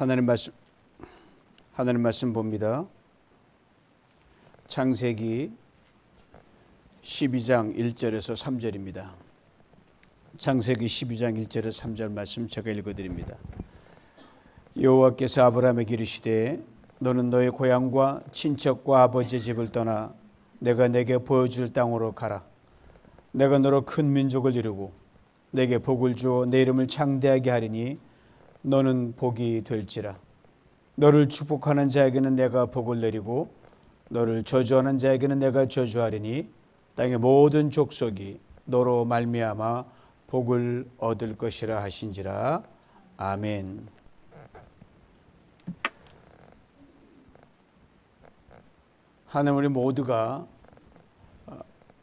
하나님 말씀 봅니다. 창세기 12장 1절에서 3절입니다. 창세기 12장 1절에서 3절 말씀 제가 읽어드립니다. 여호와께서 아브라함에게 이르시되 너는 너의 고향과 친척과 아버지의 집을 떠나 내가 내게 보여줄 땅으로 가라. 내가 너로 큰 민족을 이루고 내게 복을 주어 내 이름을 창대하게 하리니 너는 복이 될지라. 너를 축복하는 자에게는 내가 복을 내리고 너를 저주하는 자에게는 내가 저주하리니 땅의 모든 족속이 너로 말미암아 복을 얻을 것이라 하신지라. 아멘. 하나님, 우리 모두가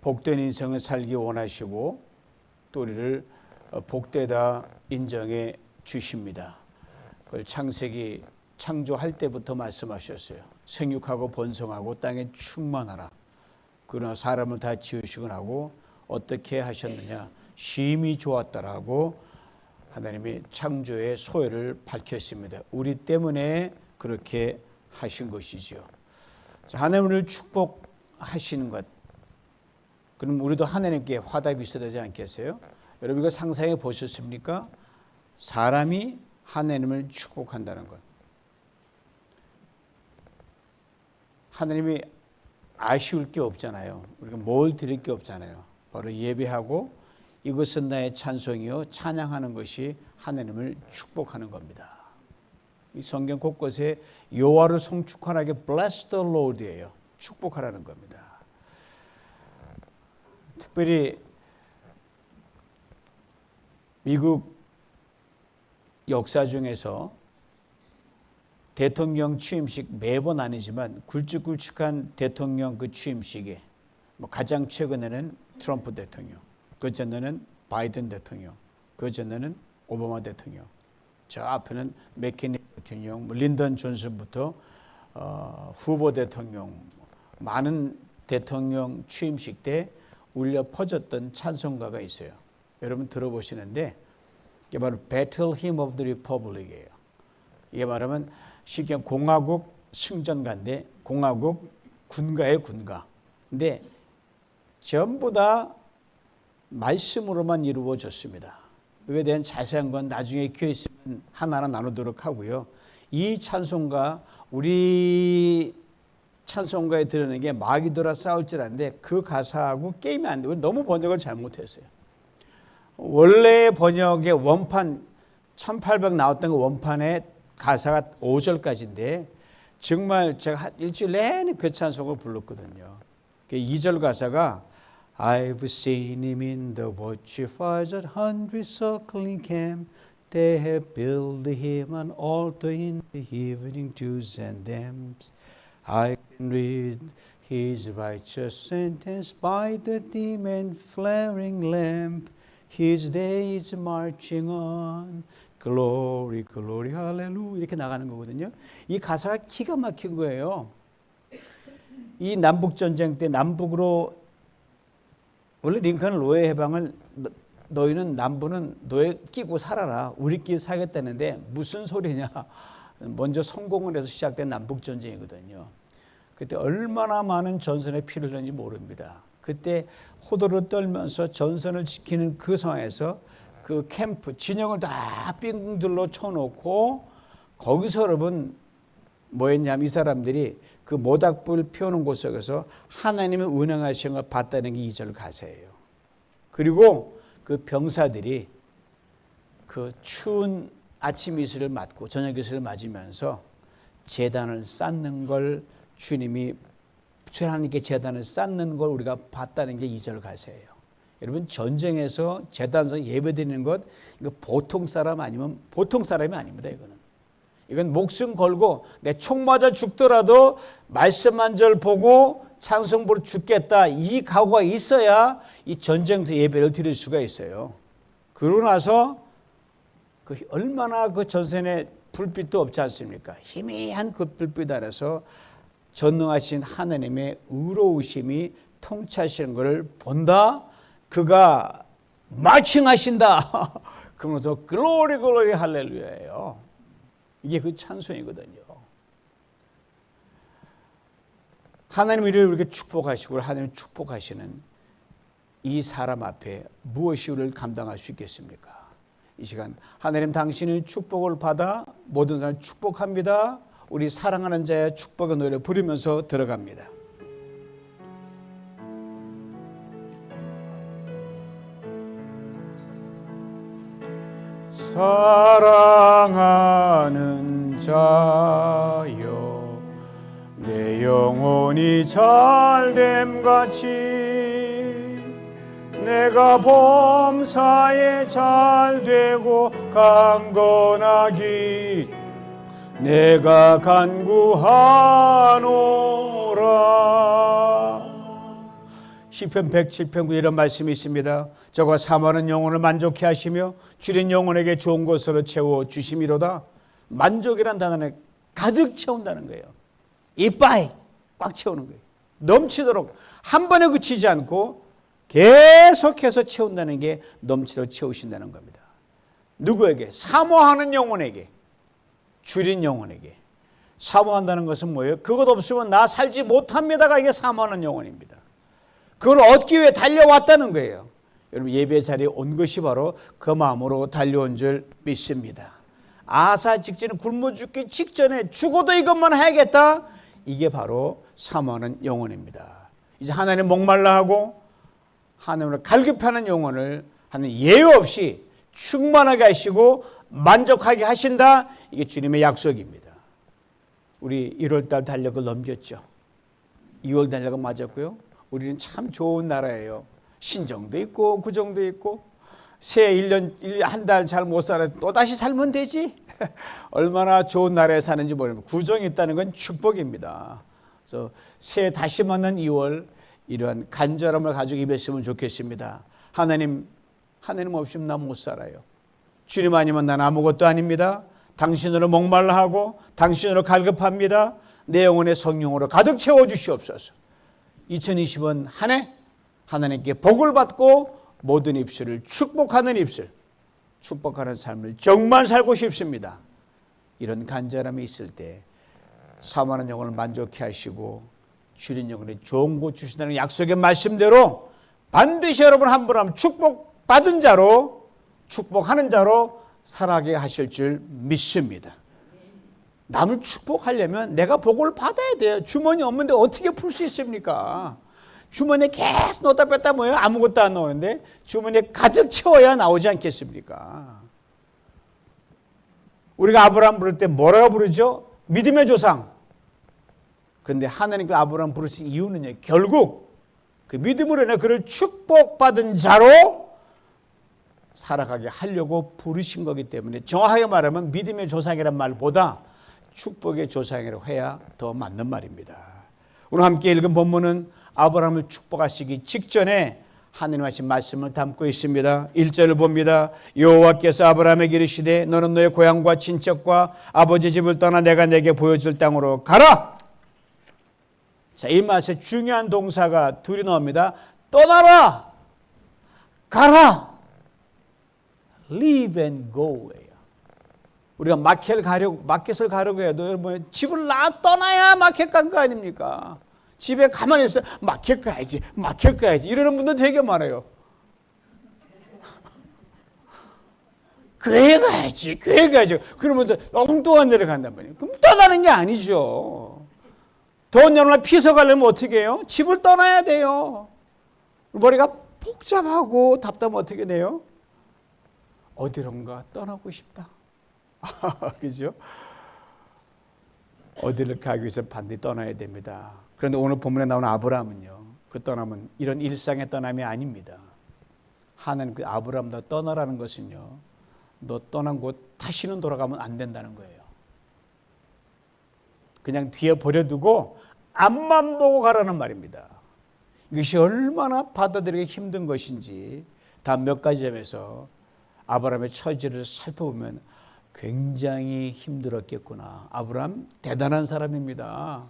복된 인생을 살기 원하시고 또 우리를 복되다 인정해 주십니다. 그걸 창세기 창조할 때부터 말씀하셨어요. 생육하고 번성하고 땅에 충만하라. 그러나 사람을 다 지으시곤 하고 어떻게 하셨느냐, 심히 좋았다라고 하나님이 창조의 소회를 밝혔습니다. 우리 때문에 그렇게 하신 것이지요. 하나님을 축복하시는 것, 그럼 우리도 하나님께 화답이 있어야 되지 않겠어요? 여러분, 이거 상상해 보셨습니까? 사람이 하나님을 축복한다는 것. 하나님이 아쉬울 게 없잖아요. 우리가 뭘 드릴 게 없잖아요. 바로 예배하고 이것은 나의 찬송이요 찬양하는 것이 하나님을 축복하는 겁니다. 이 성경 곳곳에 여호와를 송축하게 bless the Lord이에요. 축복하라는 겁니다. 특별히 미국 역사 중에서 대통령 취임식 매번 아니지만 굵직굵직한 대통령 그 취임식에 가장 최근에는 트럼프 대통령, 그 전에는 바이든 대통령, 그 전에는 오바마 대통령, 저 앞에는 맥케니 대통령, 린던 존슨부터 후보 대통령, 많은 대통령 취임식 때 울려 퍼졌던 찬송가가 있어요. 여러분 들어보시는데 이게 바로 Battle Hymn of the Republic이에요. 이게 말하면 쉽게 공화국 승전가인데 공화국 군가의 군가. 근데 전부 다 말씀으로만 이루어졌습니다. 이에 대한 자세한 건 나중에 기회 있으면 하나하나 나누도록 하고요. 이 찬송가, 우리 찬송가에 들어있는 게 마귀들아 싸울지라는데 그 가사하고 게임이 안 되고 너무 번역을 잘못했어요. 원래 번역의 원판 1800 나왔던 그 원판의 가사가 5절까지인데 정말 제가 일주일 내내 그 찬송을 불렀거든요. 2절 가사가 I've seen him in the watchy fires at hundred circling camp. They have built him an altar in the evening dews and damps. I can read his righteous sentence by the dim and flaring lamp. His day is marching on. Glory, glory, hallelujah. 이렇게 나가는 거거든요. 이 가사가 기가 막힌 거예요. 이 남북전쟁 때 남북으로 원래 링컨은 노예 해방을 너희는 남부는 노예 끼고 살아라. 우리끼리 살겠다는데 무슨 소리냐. 먼저 성공을 해서 시작된 남북전쟁이거든요. 그때 얼마나 많은 전선의 피를 흘렸는지 모릅니다. 그때 호도를 떨면서 전선을 지키는 그 상황에서 그 캠프, 진영을 다 빙들로 쳐놓고 거기서 여러분 뭐 했냐면 이 사람들이 그 모닥불 피우는 곳 속에서 하나님의 운행하시는 걸 봤다는 게 2절 가사예요. 그리고 그 병사들이 그 추운 아침 이슬을 맞고 저녁 이슬을 맞으면서 제단을 쌓는 걸 주님이 하나님께 제단을 쌓는 걸 우리가 봤다는 게 2절 가사예요. 여러분 전쟁에서 제단에서 예배드리는 것 이거 보통 사람 아니면 보통 사람이 아닙니다. 이건 목숨 걸고 내 총 맞아 죽더라도 말씀 한 절 보고 찬송 부르러 죽겠다 이 각오가 있어야 이 전쟁터 예배를 드릴 수가 있어요. 그러고 나서 그 얼마나 그 전선에 불빛도 없지 않습니까? 희미한 그 불빛 아래서 전능하신 하나님의 의로우심이 통치하시는 것을 본다. 그가 마칭하신다. 그러면서 글로리 글로리 할렐루야예요. 이게 그 찬송이거든요. 하나님 우리를 이렇게 축복하시고 하나님 축복하시는 이 사람 앞에 무엇이 우리를 감당할 수 있겠습니까? 이 시간 하나님 당신의 축복을 받아 모든 사람을 축복합니다. 우리 사랑하는 자의 축복의 노래를 부르면서 들어갑니다. 사랑하는 자여 내 영혼이 잘됨같이 내가 범사에 잘되고 강건하기 내가 간구하노라. 시편 107편 9 이런 말씀이 있습니다. 저가 사모하는 영혼을 만족해 하시며 줄인 영혼에게 좋은 것으로 채워 주심이로다. 만족이란 단어는 가득 채운다는 거예요. 이빠이 꽉 채우는 거예요. 넘치도록 한 번에 그치지 않고 계속해서 채운다는 게 넘치도록 채우신다는 겁니다. 누구에게? 사모하는 영혼에게, 줄인 영혼에게. 사모한다는 것은 뭐예요? 그것 없으면 나 살지 못합니다가 이게 사모하는 영혼입니다. 그걸 얻기 위해 달려왔다는 거예요. 여러분 예배 자리에 온 것이 바로 그 마음으로 달려온 줄 믿습니다. 아사 직전에 굶어 죽기 직전에 죽어도 이것만 해야겠다. 이게 바로 사모하는 영혼입니다. 이제 하나님 목말라 하고 하나님을 갈급하는 영혼을 하는 예외 없이 충만하게 하시고 만족하게 하신다. 이게 주님의 약속입니다. 우리 1월달 달력을 넘겼죠. 2월 달력을 맞았고요. 우리는 참 좋은 나라예요. 신정도 있고 구정도 있고 새 1년 한 달 잘 못 살아 또다시 살면 되지. 얼마나 좋은 나라에 사는지 모르면 구정이 있다는 건 축복입니다. 그래서 새해 다시 만난 2월 이러한 간절함을 가지고 임했으면 좋겠습니다. 하나님 없이는 나 못 살아요. 주님 아니면 난 아무것도 아닙니다. 당신으로 목말라 하고 당신으로 갈급합니다. 내 영혼의 성령으로 가득 채워주시옵소서. 2020년 한 해 하나님께 복을 받고 모든 입술을 축복하는 입술, 축복하는 삶을 정말 살고 싶습니다. 이런 간절함이 있을 때 사모하는 영혼을 만족해 하시고 줄인 영혼에 좋은 것 주신다는 약속의 말씀대로 반드시 여러분 한 분 한 분 축복받은 자로 축복하는 자로 살아가게 하실 줄 믿습니다. 남을 축복하려면 내가 복을 받아야 돼요. 주머니 없는데 어떻게 풀 수 있습니까? 주머니에 계속 넣다 뺐다 뭐예요? 아무것도 안 나오는데 주머니에 가득 채워야 나오지 않겠습니까? 우리가 아브라함 부를 때 뭐라고 부르죠? 믿음의 조상. 그런데 하나님께 아브라함 부르신 이유는요, 결국 그 믿음으로 인해 그를 축복받은 자로 살아가게 하려고 부르신 거기 때문에 정확하게 말하면 믿음의 조상이란 말보다 축복의 조상이라고 해야 더 맞는 말입니다. 오늘 함께 읽은 본문은 아브라함을 축복하시기 직전에 하나님 하신 말씀을 담고 있습니다. 1절을 봅니다. 여호와께서 아브라함에게 이르시되 너는 너의 고향과 친척과 아버지 집을 떠나 내가 내게 보여줄 땅으로 가라. 자, 이 말에 중요한 동사가 둘이 나옵니다. 떠나라, 가라. Leave and go예요. 우리가 마켓을 가려고 해도 여러분 집을 떠나야 마켓 간 거 아닙니까? 집에 가만히 있어요. 마켓 가야지 이러는 분들 되게 많아요. 교회 가야지 그러면서 엉뚱한 데를 간단 말이에요. 그럼 떠나는 게 아니죠. 더운 여름날 피서 가려면 어떻게 해요? 집을 떠나야 돼요. 머리가 복잡하고 답답하면 어떻게 돼요? 어디론가 떠나고 싶다. 그죠? 어디를 가기 위해서 반드시 떠나야 됩니다. 그런데 오늘 본문에 나오는 아브라함은요, 그 떠남은 이런 일상의 떠남이 아닙니다. 하나님 그 아브라함 너 떠나라는 것은요, 너 떠난 곳 다시는 돌아가면 안 된다는 거예요. 그냥 뒤에 버려두고 앞만 보고 가라는 말입니다. 이것이 얼마나 받아들이기 힘든 것인지 다음 몇 가지 점에서 아브라함의 처지를 살펴보면 굉장히 힘들었겠구나. 아브라함 대단한 사람입니다.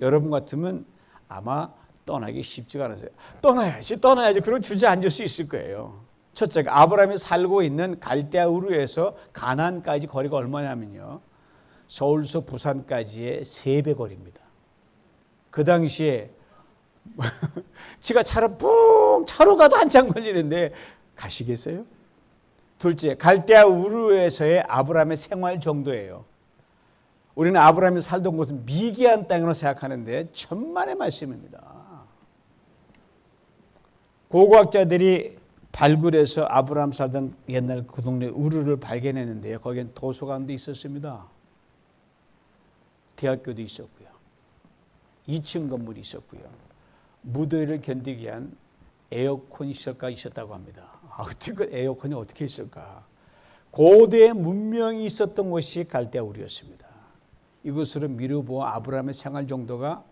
여러분 같으면 아마 떠나기 쉽지가 않으세요. 떠나야지. 그러고 주저앉을 수 있을 거예요. 첫째가 아브라함이 살고 있는 갈대아 우르에서 가나안까지 거리가 얼마냐면요, 서울서 부산까지의 3배 거리입니다. 그 당시에 지가 차로 가도 한참 걸리는데 가시겠어요? 둘째, 갈대아 우르에서의 아브라함의 생활 정도예요. 우리는 아브라함이 살던 곳은 미개한 땅으로 생각하는데 천만의 말씀입니다. 고고학자들이 발굴해서 아브라함 살던 옛날 그 동네 우르를 발견했는데요. 거기엔 도서관도 있었습니다. 대학교도 있었고요. 2층 건물이 있었고요. 무더위를 견디기 위한 에어컨 시설까지 있었다고 합니다. 어떻게 그 에어컨이 어떻게 있을까? 고대 문명이 있었던 곳이 갈대아 우르였습니다. 이것으로 미루보아 아브라함의 생활 정도가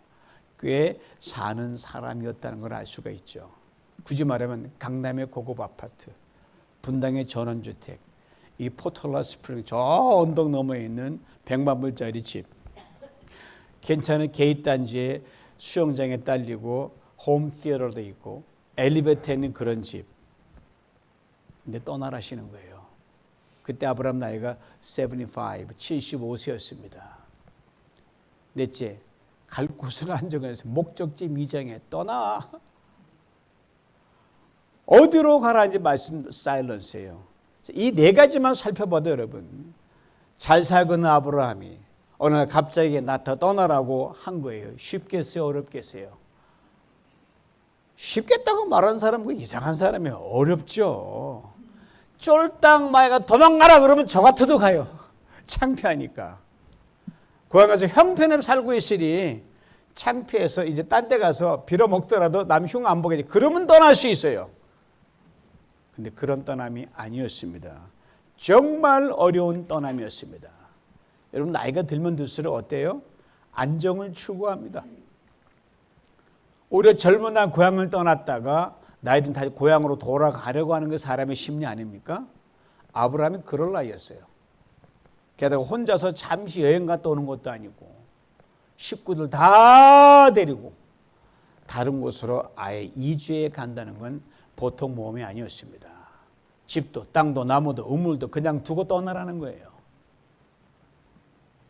꽤 사는 사람이었다는 걸 알 수가 있죠. 굳이 말하면 강남의 고급 아파트, 분당의 전원주택, 이 포털라 스프링 저 언덕 너머에 있는 100만 불짜리 집, 괜찮은 게이트 단지에 수영장에 딸리고 홈 티어터도 있고 엘리베이터에 있는 그런 집. 근데 떠나라시는 거예요. 그때 아브라함 나이가 75세였습니다. 넷째, 갈 곳을 안 정해서 목적지 미정해 떠나. 어디로 가라는지 말씀 사일런스예요. 이 4가지만 살펴봐도 여러분, 잘 살고는 아브라함이 어느 날 갑자기 나 더 떠나라고 한 거예요. 쉽겠어요? 어렵겠어요? 쉽겠다고 말하는 사람은 그 이상한 사람이에요. 어렵죠. 쫄딱 마이가 도망가라 그러면 저 같아도 가요. 창피하니까. 고향 가서 형편에 살고 있으니 창피해서 이제 딴 데 가서 빌어먹더라도 남 흉 안 보겠지. 그러면 떠날 수 있어요. 근데 그런 떠남이 아니었습니다. 정말 어려운 떠남이었습니다. 여러분 나이가 들면 들수록 어때요? 안정을 추구합니다. 오히려 젊은 날 고향을 떠났다가 나이든 다 고향으로 돌아가려고 하는 게 사람의 심리 아닙니까? 아브라함이 그럴 나이였어요. 게다가 혼자서 잠시 여행 갔다 오는 것도 아니고 식구들 다 데리고 다른 곳으로 아예 이주해 간다는 건 보통 모험이 아니었습니다. 집도 땅도 나무도 우물도 그냥 두고 떠나라는 거예요.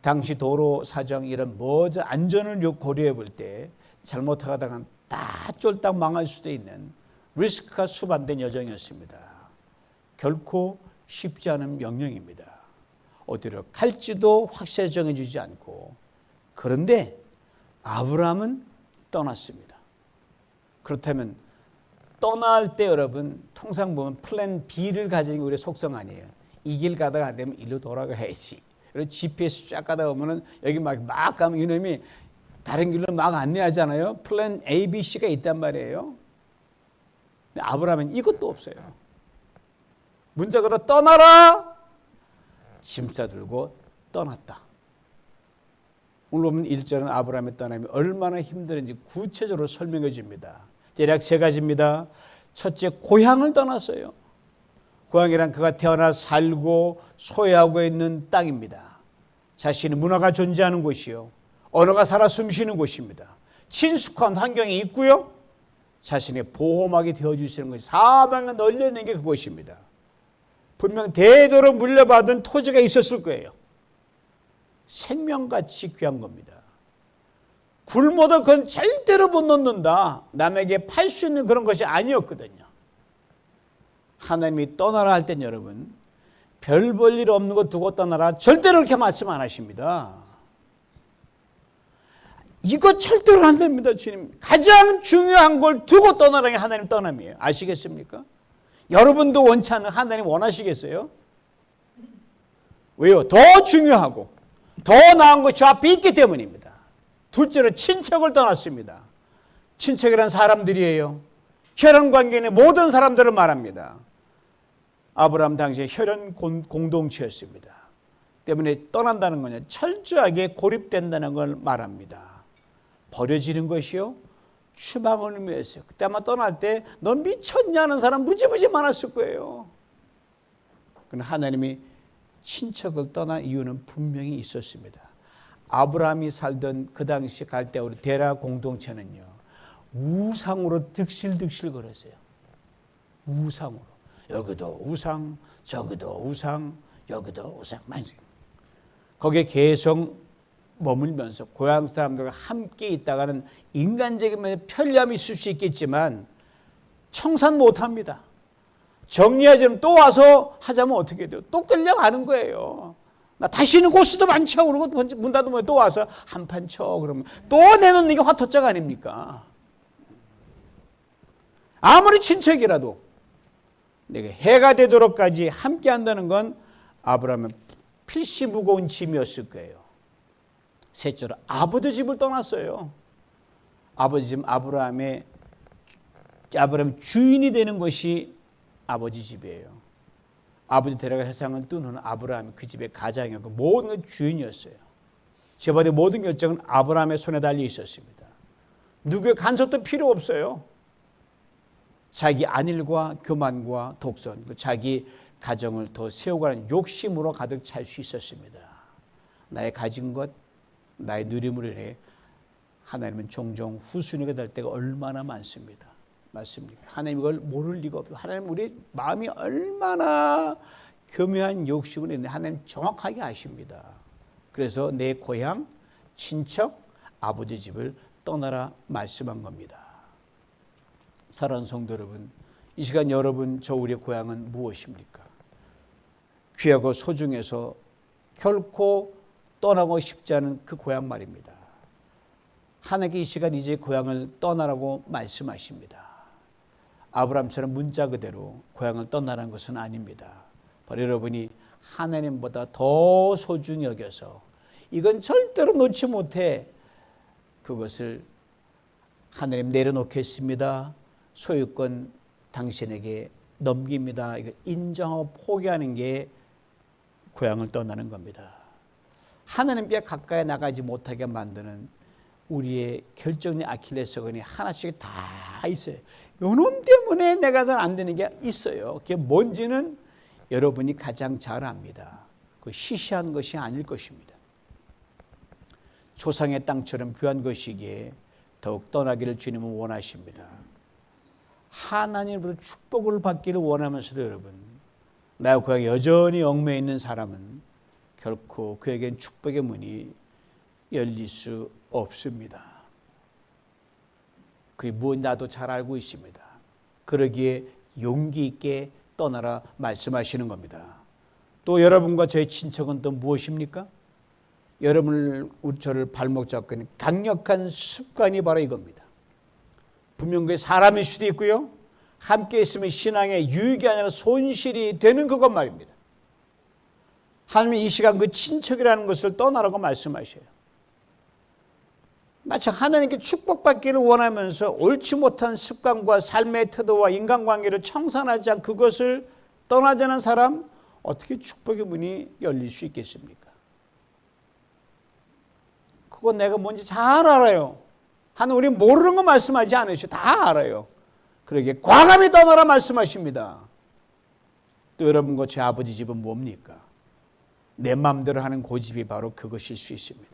당시 도로 사정 이런 모든 안전을 고려해 볼 때 잘못하다가 다 쫄딱 망할 수도 있는 리스크가 수반된 여정이었습니다. 결코 쉽지 않은 명령입니다. 어디로 갈지도 확실히 정해주지 않고 그런데 아브라함은 떠났습니다. 그렇다면 떠날 때 여러분 통상 보면 플랜 B를 가지는 게 우리의 속성 아니에요. 이 길 가다가 안 되면 일로 돌아가야지. 그래서 GPS 쫙 가다 보면은 여기 막 가면 이놈이 다른 길로 막 안내하잖아요. 플랜 A, B, C가 있단 말이에요. 근데 아브라함은 이것도 없어요. 문자 걸어 떠나라. 짐 싸들고 떠났다. 오늘 보면 1절은 아브라함의 떠남이 얼마나 힘들은지 구체적으로 설명해 줍니다. 대략 3가지입니다. 첫째, 고향을 떠났어요. 고향이란 그가 태어나 살고 소유하고 있는 땅입니다. 자신의 문화가 존재하는 곳이요. 언어가 살아 숨쉬는 곳입니다. 친숙한 환경이 있고요. 자신의 보호막이 되어주시는 것이 사방에 널려있는 게 그곳입니다. 분명 대대로 물려받은 토지가 있었을 거예요. 생명같이 귀한 겁니다. 굶어도 그건 절대로 못 놓는다. 남에게 팔 수 있는 그런 것이 아니었거든요. 하나님이 떠나라 할 땐 여러분 별 볼 일 없는 거 두고 떠나라 절대로 그렇게 말씀 안 하십니다. 이거 절대로 안 됩니다. 주님 가장 중요한 걸 두고 떠나라는 게 하나님 떠남이에요. 아시겠습니까? 여러분도 원치 않는 하나님 원하시겠어요? 왜요? 더 중요하고 더 나은 것이 앞에 있기 때문입니다. 둘째로 친척을 떠났습니다. 친척이란 사람들이에요. 혈연 관계에 있는 모든 사람들을 말합니다. 아브라함 당시에 혈연 공동체였습니다. 때문에 떠난다는 것은 철저하게 고립된다는 걸 말합니다. 버려지는 것이요 추방을 의미했어요. 그때 아마 떠날 때 너 미쳤냐는 사람 무지무지 많았을 거예요. 그러나 하나님이 친척을 떠난 이유는 분명히 있었습니다. 아브라함이 살던 그 당시 갈대아 우르 데라 공동체는요 우상으로 득실득실 거렸어요. 우상으로 여기도 우상 저기도 우상 여기도 우상. 거기에 계속 머물면서 고향 사람들과 함께 있다가는 인간적인 편리함이 있을 수 있겠지만 청산 못합니다. 정리하자면 또 와서 하자면 어떻게 돼요? 또 끌려가는 거예요. 나 다시는 고수도 많죠. 그러고 문 닫으면 또 와서 한판 쳐. 그러면 또 내놓는 게 화토짝 아닙니까? 아무리 친척이라도 내가 해가 되도록까지 함께 한다는 건 아브라함의 필시 무거운 짐이었을 거예요. 셋째로 아버지 집을 떠났어요. 아버지 집 아브라함의 주인이 되는 것이 아버지 집이에요. 아버지 데려가 세상을 떠나는 아브라함이 그 집의 가장이었고 모든 건 주인이었어요. 집안의 모든 결정은 아브라함의 손에 달려 있었습니다. 누구의 간섭도 필요 없어요. 자기 안일과 교만과 독선, 자기 가정을 더 세워가는 욕심으로 가득 찰 수 있었습니다. 나의 가진 것, 나의 누림으로 인해 하나님은 종종 후순위가 될 때가 얼마나 많습니다. 맞습니까? 하나님 이걸 모를 리가 없어요. 하나님 우리 마음이 얼마나 교묘한 욕심을 있는데 하나님 정확하게 아십니다. 그래서 내 고향, 친척, 아버지 집을 떠나라 말씀한 겁니다. 사랑하는 성도 여러분, 이 시간 여러분 저 우리의 고향은 무엇입니까? 귀하고 소중해서 결코 떠나고 싶지 않은 그 고향 말입니다. 하나님께 이 시간 이제 고향을 떠나라고 말씀하십니다. 아브라함처럼 문자 그대로 고향을 떠나라는 것은 아닙니다. 바로 여러분이 하나님보다 더 소중히 여겨서 이건 절대로 놓지 못해 그것을 하나님 내려놓겠습니다. 소유권 당신에게 넘깁니다. 이거 인정하고 포기하는 게 고향을 떠나는 겁니다. 하나님께 가까이 나가지 못하게 만드는 우리의 결정의 아킬레스건이 하나씩 다 있어요. 요놈 때문에 내가 잘 안 되는 게 있어요. 그게 뭔지는 여러분이 가장 잘 압니다. 그 시시한 것이 아닐 것입니다. 조상의 땅처럼 귀한 것이기에 더욱 떠나기를 주님은 원하십니다. 하나님으로부터 축복을 받기를 원하면서도 여러분, 나의 고향에 여전히 얽매여 있는 사람은 결코 그에겐 축복의 문이 열릴 수 없습니다. 그게 무엇 나도 잘 알고 있습니다. 그러기에 용기 있게 떠나라 말씀하시는 겁니다. 또 여러분과 저의 친척은 또 무엇입니까? 여러분을 저를 발목 잡고 있는 강력한 습관이 바로 이겁니다. 분명 그 사람일 수도 있고요. 함께 있으면 신앙에 유익이 아니라 손실이 되는 그것 말입니다. 하나님이 이 시간 그 친척이라는 것을 떠나라고 말씀하셔요. 마치 하나님께 축복받기를 원하면서 옳지 못한 습관과 삶의 태도와 인간관계를 청산하지 않은 그것을 떠나자는 사람, 어떻게 축복의 문이 열릴 수 있겠습니까? 그건 내가 뭔지 잘 알아요. 하나님 우리 모르는 거 말씀하지 않으시고 다 알아요. 그러기에 과감히 떠나라 말씀하십니다. 또 여러분과 제 아버지 집은 뭡니까? 내 마음대로 하는 고집이 바로 그것일 수 있습니다.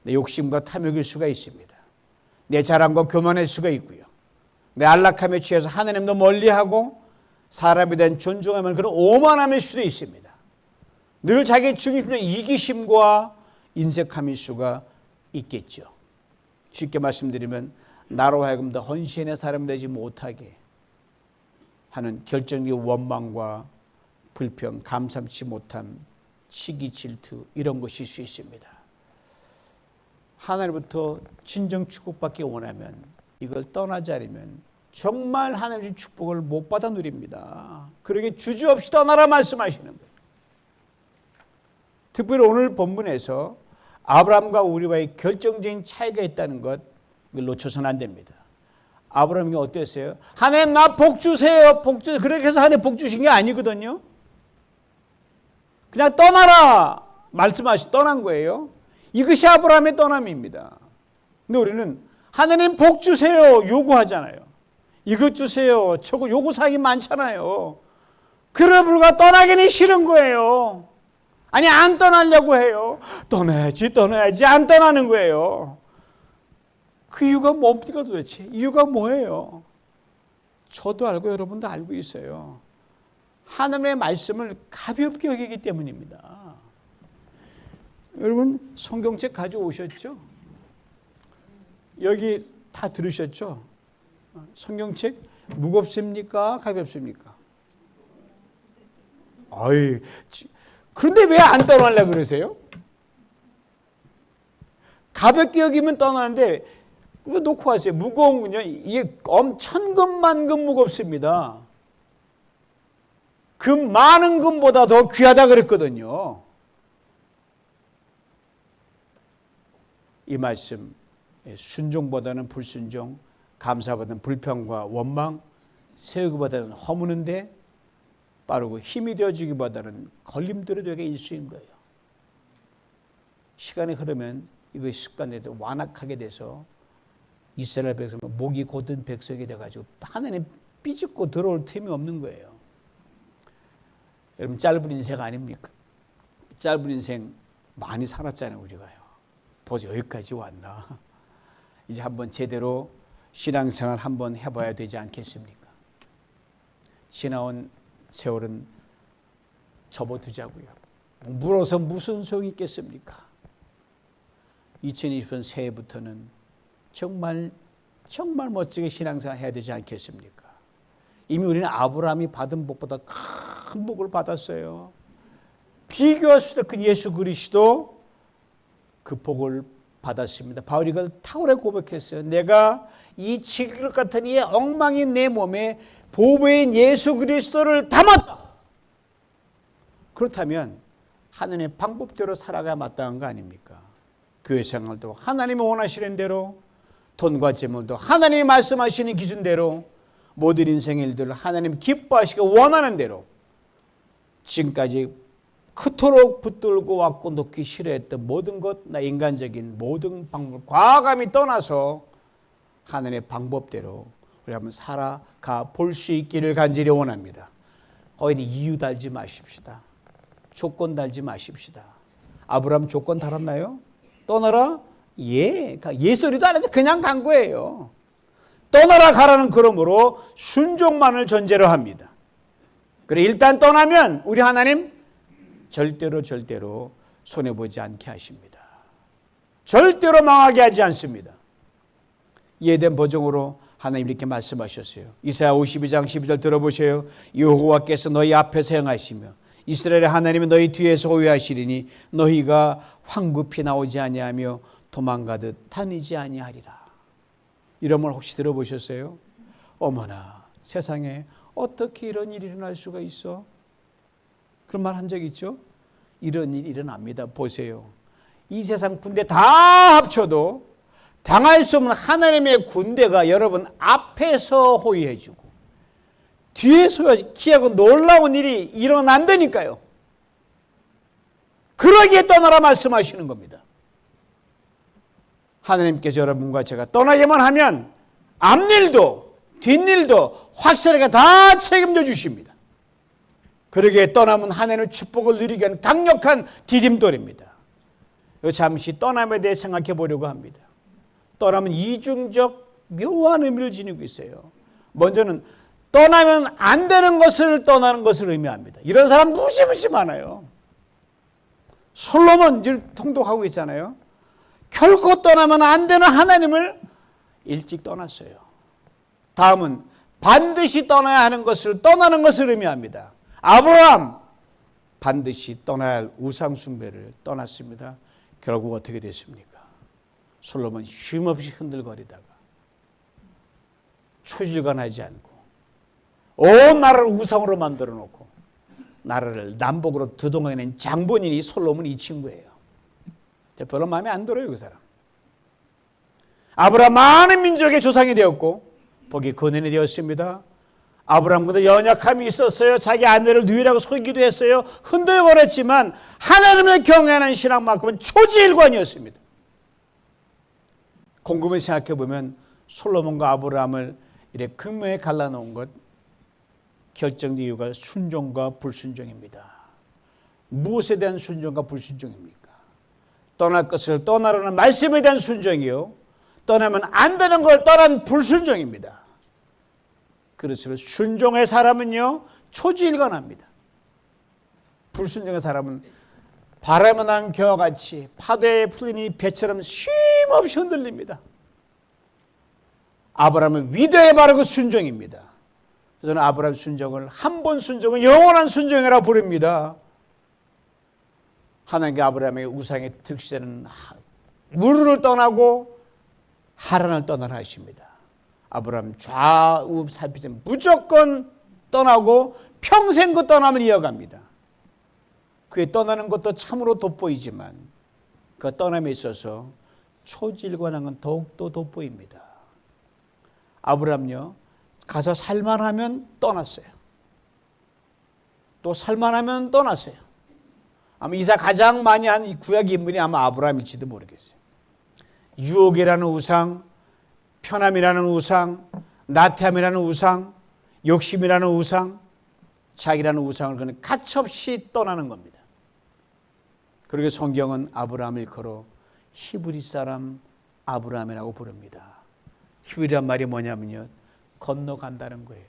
내 욕심과 탐욕일 수가 있습니다. 내 자랑과 교만일 수가 있고요. 내 안락함에 취해서 하나님도 멀리하고 사람에 대한 존중하면 그런 오만함일 수도 있습니다. 늘 자기 중심의 이기심과 인색함일 수가 있겠죠. 쉽게 말씀드리면 나로 하여금 더 헌신의 사람 되지 못하게 하는 결정적인 원망과 불평, 감삼치 못함, 시기, 질투 이런 것일 수 있습니다. 하나님부터 진정 축복받기 원하면 이걸 떠나지 않으면 정말 하나님의 축복을 못 받아 누립니다. 그러기에 주저없이 떠나라 말씀하시는 거예요. 특별히 오늘 본문에서 아브라함과 우리와의 결정적인 차이가 있다는 것 이걸 놓쳐서는 안 됩니다. 아브라함이 어땠어요? 하나님 나 복 주세요. 복 주세요. 그렇게 해서 하나님 복 주신 게 아니거든요. 그냥 떠나라 말씀하시 떠난 거예요. 이것이 아브라함의 떠남입니다. 근데 우리는 하나님 복 주세요 요구하잖아요. 이것 주세요. 저거 요구사항이 많잖아요. 그래 불과 떠나기는 싫은 거예요. 아니 안 떠나려고 해요. 떠나야지 안 떠나는 거예요. 그 이유가 뭡니까 도대체? 이유가 뭐예요? 저도 알고 여러분도 알고 있어요. 하나님의 말씀을 가볍게 여기기 때문입니다. 여러분 성경책 가져오셨죠? 여기 다 들으셨죠? 성경책 무겁습니까? 가볍습니까? 아이, 그런데 왜 안 떠나려고 그러세요? 가볍게 여기면 떠나는데 이거 놓고 하세요. 무거운군요. 이게 천금만금 무겁습니다. 그 많은 금보다 더 귀하다 그랬거든요. 이 말씀, 순종보다는 불순종, 감사보다는 불평과 원망, 세우기보다는 허무는데 빠르고 힘이 되어주기보다는 걸림돌이 되게 일수인 거예요. 시간이 흐르면 이거 습관돼서 완악하게 돼서 이스라엘 백성은 목이 곧은 백성이 돼가지고 하나님 삐죽고 들어올 틈이 없는 거예요. 여러분 짧은 인생 아닙니까? 짧은 인생 많이 살았잖아요 우리가요. 벌써 여기까지 왔나? 이제 한번 제대로 신앙생활 한번 해봐야 되지 않겠습니까? 지나온 세월은 접어두자고요. 물어서 무슨 소용이 있겠습니까? 2020년 새해부터는 정말 멋지게 신앙생활 해야 되지 않겠습니까? 이미 우리는 아브라함이 받은 복보다 큰 복을 받았어요. 비교할 수 없는 예수 그리스도 그 복을 받았습니다. 바울이 그걸 탁월하게 고백했어요. 내가 이 칠그릇 같은 이 엉망인 내 몸에 보배인 예수 그리스도를 담았다. 그렇다면 하나님의 방법대로 살아가야 마땅한 거 아닙니까? 교회 생활도 하나님이 원하시는 대로, 돈과 재물도 하나님이 말씀하시는 기준대로, 모든 인생의 일들을 하나님 기뻐하시고 원하는 대로, 지금까지 그토록 붙들고 왔고 놓기 싫어했던 모든 것, 나 인간적인 모든 방법, 과감히 떠나서 하나님의 방법대로 우리 한번 살아가 볼 수 있기를 간절히 원합니다. 거기는 이유 달지 마십시다. 조건 달지 마십시다. 아브라함 조건 달았나요? 떠나라? 예 소리도 안 해서 그냥 간 거예요. 떠나라 가라는 그러므로 순종만을 전제로 합니다. 그래 일단 떠나면 우리 하나님 절대로 손해보지 않게 하십니다. 절대로 망하게 하지 않습니다. 이해된 보증으로 하나님 이렇게 말씀하셨어요. 이사야 52장 12절 들어보세요. 여호와께서 너희 앞에서 행하시며 이스라엘의 하나님이 너희 뒤에서 호위하시리니 너희가 황급히 나오지 아니하며 도망가듯 다니지 아니하리라. 이런 말 혹시 들어보셨어요? 어머나 세상에 어떻게 이런 일이 일어날 수가 있어? 그런 말 한 적 있죠? 이런 일이 일어납니다. 보세요. 이 세상 군대 다 합쳐도 당할 수 없는 하나님의 군대가 여러분 앞에서 호위해주고 뒤에서 기하고 놀라운 일이 일어난다니까요. 그러기에 떠나라 말씀하시는 겁니다. 하나님께서 여러분과 제가 떠나기만 하면 앞일도 뒷일도 확실하게 다 책임져 주십니다. 그러기에 떠나면 하나님의 축복을 누리게 하는 강력한 디딤돌입니다. 잠시 떠남에 대해 생각해 보려고 합니다. 떠나면 이중적 묘한 의미를 지니고 있어요. 먼저는 떠나면 안 되는 것을 떠나는 것을 의미합니다. 이런 사람 무지무지 많아요. 솔로몬 지금 통독하고 있잖아요. 결코 떠나면 안 되는 하나님을 일찍 떠났어요. 다음은 반드시 떠나야 하는 것을 떠나는 것을 의미합니다. 아브라함 반드시 떠나야 할 우상 숭배를 떠났습니다. 결국 어떻게 됐습니까? 솔로몬 쉼없이 흔들거리다가 초질관하지 않고 온 나라를 우상으로 만들어 놓고 나라를 남북으로 두동해낸 장본인이 솔로몬 이 친구예요. 별로 마음에 안 들어요, 그 사람. 아브라함 많은 민족의 조상이 되었고 복이 근원이 되었습니다. 아브라함보다 연약함이 있었어요. 자기 아내를 누이라고 속이기도 했어요. 흔들거렸지만 하나님을 경외하는 신앙만큼은 초지일관이었습니다. 곰곰이 생각해 보면 솔로몬과 아브라함을 이렇게 극명히 갈라놓은 것 결정적 이유가 순종과 불순종입니다. 무엇에 대한 순종과 불순종입니까? 떠날 것을 떠나라는 말씀에 대한 순종이요. 떠나면 안 되는 걸 떠난 불순종입니다. 그렇지만 순종의 사람은요 초지일관합니다. 불순종의 사람은 바람에 난 겨와 같이 파도에 풀린 배처럼 쉼없이 흔들립니다. 아브라함은 위대에 바르고 순종입니다. 저는 아브라함 순종을 한 번 순종은 영원한 순종이라 부릅니다. 하나님께 아브라함의 우상의 득세는 우르를 떠나고 하란을 떠나라 하십니다. 아브라함 좌우 살피지 무조건 떠나고 평생 그 떠남을 이어갑니다. 그의 떠나는 것도 참으로 돋보이지만 그 떠남에 있어서 초지일관한 건 더욱더 돋보입니다. 아브라함요, 가서 살만하면 떠났어요. 또 살만하면 떠났어요. 아마 이사 가장 많이 한 구약 인물이 아마 아브라함일지도 모르겠어요. 유혹이라는 우상, 편함이라는 우상, 나태함이라는 우상, 욕심이라는 우상, 자기라는 우상을 그는 가차없이 떠나는 겁니다. 그리고 성경은 아브라함을 걸어 히브리 사람 아브라함이라고 부릅니다. 히브리란 말이 뭐냐면요, 건너간다는 거예요.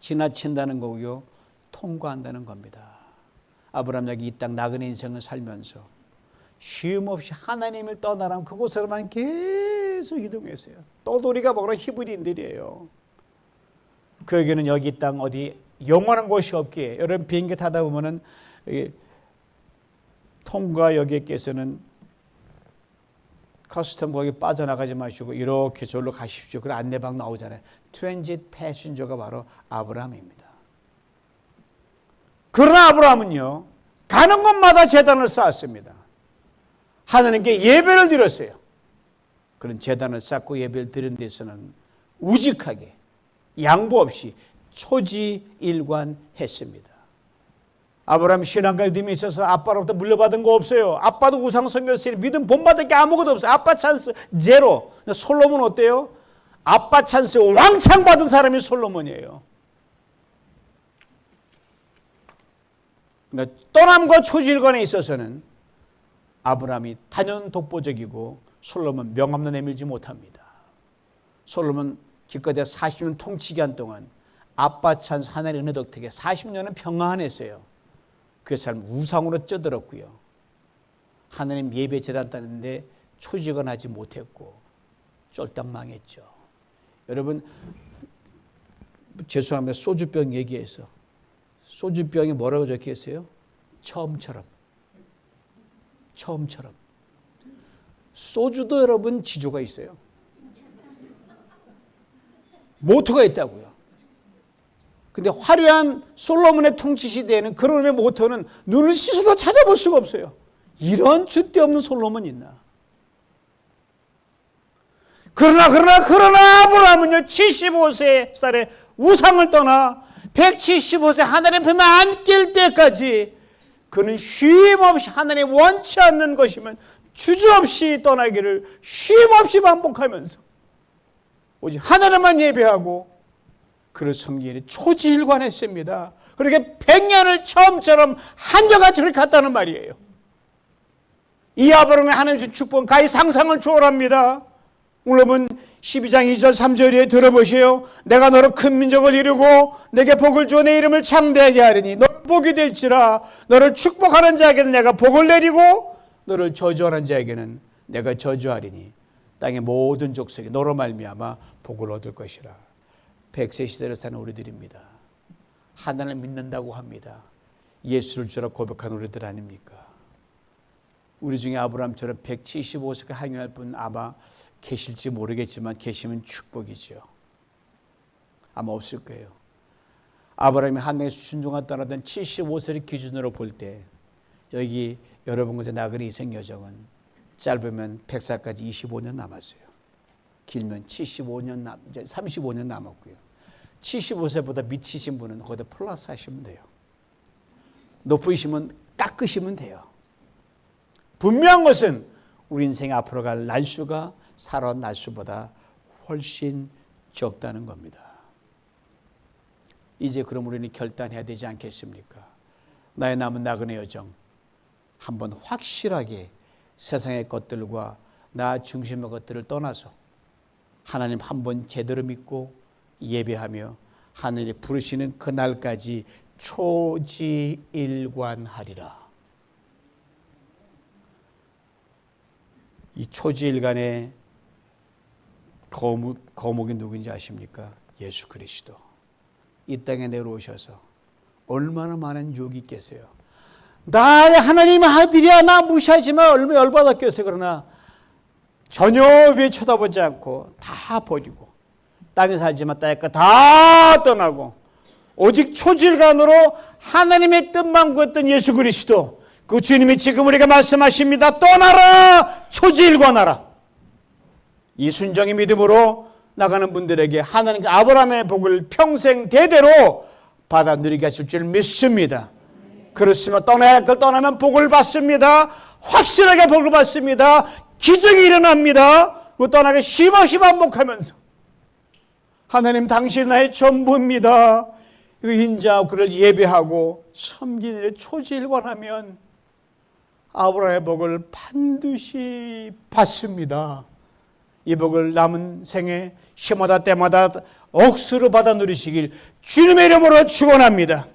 지나친다는 거고요, 통과한다는 겁니다. 아브라함 여기 이 땅 나그네 인생을 살면서 쉼없이 하나님을 떠나라면 그곳으로만 계속 이동했어요. 떠돌이가 바로 히브리인들이에요. 그에게는 여기 이 땅 어디 영원한 곳이 없기에, 여러분 비행기 타다 보면은 통과역에께서는 커스텀 거기 빠져나가지 마시고 이렇게 저기로 가십시오. 그런 안내방 나오잖아요. 트랜짓 패신저가 바로 아브라함입니다. 그러나 아브라함은요, 가는 곳마다 제단을 쌓았습니다. 하나님께 예배를 드렸어요. 그런 제단을 쌓고 예배를 드린 데서는 우직하게 양보 없이 초지일관했습니다. 아브라함 신앙과 믿음에 있어서 아빠로부터 물려받은 거 없어요. 아빠도 우상 섬겼으니 믿음 본받을 게 아무것도 없어요. 아빠 찬스 제로. 솔로몬 어때요? 아빠 찬스 왕창 받은 사람이 솔로몬이에요. 떠남과 초지일관에 있어서는 아브라함이 단연 독보적이고 솔로몬 명함도 내밀지 못합니다. 솔로몬 기껏해 40년 통치기한 동안 아빠 찬스 하나님의 은혜 덕택에 40년은 평안했어요. 그 삶 우상으로 쪄들었고요. 하나님 예배 제단 따는데 초지일관하지 못했고 쫄딱 망했죠. 여러분 죄송합니다. 소주병 얘기해서 소주병이 뭐라고 적혀 있어요? 처음처럼. 소주도 여러분 지조가 있어요. 모토가 있다고요. 근데 화려한 솔로몬의 통치 시대에는 그런 의미의 모토는 눈을 씻어도 찾아볼 수가 없어요. 이런 줏대 없는 솔로몬이 있나. 그러나 아브라함은요 75살에 우상을 떠나 175세 하나님 품에 안길 때까지 그는 쉼없이 하나님 원치 않는 것이면 주저없이 떠나기를 쉼없이 반복하면서 오직 하나님만 예배하고 그를 섬기는 초지일관했습니다. 그렇게 100년을 처음처럼 한결같이 그렇게 갔다는 말이에요. 이 아브라함의 하나님 준 축복은 가히 상상을 초월합니다. 물론 12장 2절 3절에 들어보세요. 내가 너로 큰 민족을 이루고 내게 복을 주어 내 이름을 창대하게 하리니 너를 복이 될지라. 너를 축복하는 자에게는 내가 복을 내리고 너를 저주하는 자에게는 내가 저주하리니 땅의 모든 족속이 너로 말미암아 복을 얻을 것이라. 100세 시대를 사는 우리들입니다. 하나님을 믿는다고 합니다. 예수를 주라 고백한 우리들 아닙니까? 우리 중에 아브라함처럼 175세가 항해할 분 아마 계실지 모르겠지만 계시면 축복이죠. 아마 없을 거예요. 아브라함이 하나님의 순종을 떠나던 75세를 기준으로 볼 때 여기 여러분과 나그네 인생 여정은 짧으면 100살까지 25년 남았어요. 길면 75년 이제 35년 남았고요. 75세보다 밑이신 분은 거기다 플러스 하시면 돼요. 높으시면 깎으시면 돼요. 분명한 것은 우리 인생 앞으로 갈 날수가 살아온 날수보다 훨씬 적다는 겁니다. 이제 그럼 우리는 결단해야 되지 않겠습니까? 나의 남은 나그네 여정 한번 확실하게 세상의 것들과 나 중심의 것들을 떠나서 하나님 한번 제대로 믿고 예배하며 하늘이 부르시는 그날까지 초지일관하리라. 이 초지일관의 거목이 누구인지 아십니까? 예수 그리스도. 이 땅에 내려오셔서 얼마나 많은 유혹이 있겠어요. 나의 하나님의 아들이야, 나 무시하지만 얼마나 열받았겠어요. 그러나 전혀 위에 쳐다보지 않고 다 버리고 땅에 살지만 땅의 것 다 떠나고 오직 초질간으로 하나님의 뜻만 구했던 예수 그리스도, 그 주님이 지금 우리가 말씀하십니다. 떠나라, 초지일관하라. 이 순종의 믿음으로 나가는 분들에게 하나님 아브라함의 복을 평생 대대로 받아 누리게 하실 줄 믿습니다. 그렇지만 떠나야 할 걸 떠나면 복을 받습니다. 확실하게 복을 받습니다. 기적이 일어납니다. 그 떠나게 쉼없이 반복하면서 하나님 당신 나의 전부입니다. 그 인자하고 그를 예배하고 섬기는 일에 초지일관하면 아브라함의 복을 반드시 받습니다. 이 복을 남은 생에 시마다 때마다 억수로 받아 누리시길 주님의 이름으로 축원합니다.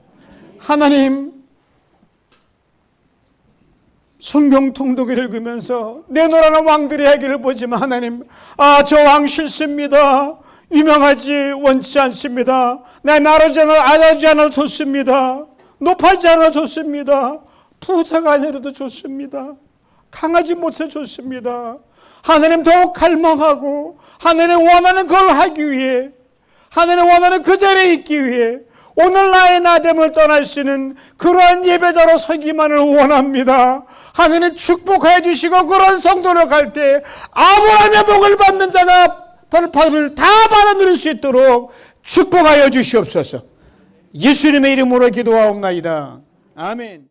하나님, 성경 통독을 읽으면서 내노라는 왕들의 얘기를 보지만 하나님, 저 왕 싫습니다. 유명하지 원치 않습니다. 내 나라지 않아도 좋습니다. 높아지 않아도 좋습니다. 부자가 아니라도 좋습니다. 강하지 못해 좋습니다. 하나님 더욱 갈망하고 하나님 원하는 걸 하기 위해, 하나님 원하는 그 자리에 있기 위해 오늘 나의 나됨을 떠날 수 있는 그러한 예배자로 서기만을 원합니다. 하나님 축복해 주시고 그런 성도로 갈 때 아브라함의 복을 받는 자가 벌을 다 받아 누릴 수 있도록 축복하여 주시옵소서. 예수님의 이름으로 기도하옵나이다. 아멘.